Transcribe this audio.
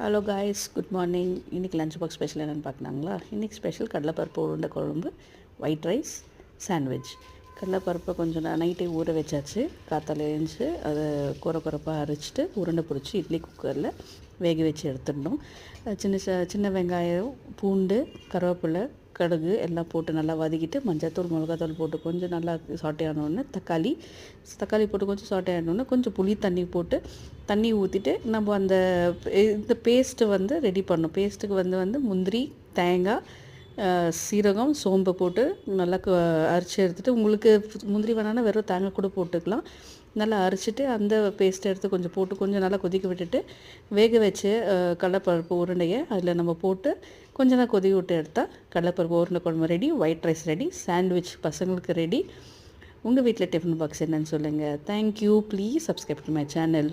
Hello guys, good morning. இன்றைக்கி lunch box special என்னென்னு பார்க்கலாங்களா? இன்றைக்கி ஸ்பெஷல் கடலைப்பருப்பு உருண்டை குழம்பு, ஒயிட் ரைஸ், சாண்ட்விச். கடலைப்பருப்பை கொஞ்சம் நைட்டே ஊற வச்சாச்சு. காத்தால எழுந்துச்சு அதை குறப்பாக அரைச்சிட்டு உருண்டை பிடிச்சி இட்லி குக்கரில் வேக வச்சு எடுத்துடணும். சின்ன வெங்காயம், பூண்டு, கருவேப்பிலை, கடுகு எல்லாம் போட்டு நல்லா வதக்கிட்டு மஞ்சள்தூள், மிளகாத்தூள் போட்டு கொஞ்சம் நல்லா சாட்டே ஆனோடனே தக்காளி போட்டு கொஞ்சம் சாட்டே ஆனோடனே கொஞ்சம் புளி தண்ணி ஊற்றிட்டு நம்ம இந்த பேஸ்ட்டு ரெடி பண்ணணும். பேஸ்ட்டுக்கு வந்து முந்திரி, தேங்காய், சீரகம், சோம்பு போட்டு நல்லா அரைச்சி எடுத்துகிட்டு, உங்களுக்கு முந்திரி வேணான்னா வெறும் தேங்காய் கூட போட்டுக்கலாம். நல்லா அரைச்சிட்டு அந்த பேஸ்ட்டை எடுத்து கொஞ்சம் போட்டு கொஞ்சம் நல்லா கொதிக்க விட்டுட்டு வேக வச்சு கடலைப்பருப்பு உருண்டையை அதில் நம்ம போட்டு கொஞ்சம் நேரம் கொதிக்க விட்டு எடுத்தால் கடலைப்பருப்பு உருண்டை குழம்பு ready, white rice ready, sandwich பசங்களுக்கு ரெடி. உங்கள் வீட்டில் டிஃபன் பாக்ஸ் என்னன்னு சொல்லுங்கள். Thank you. Please subscribe to my channel.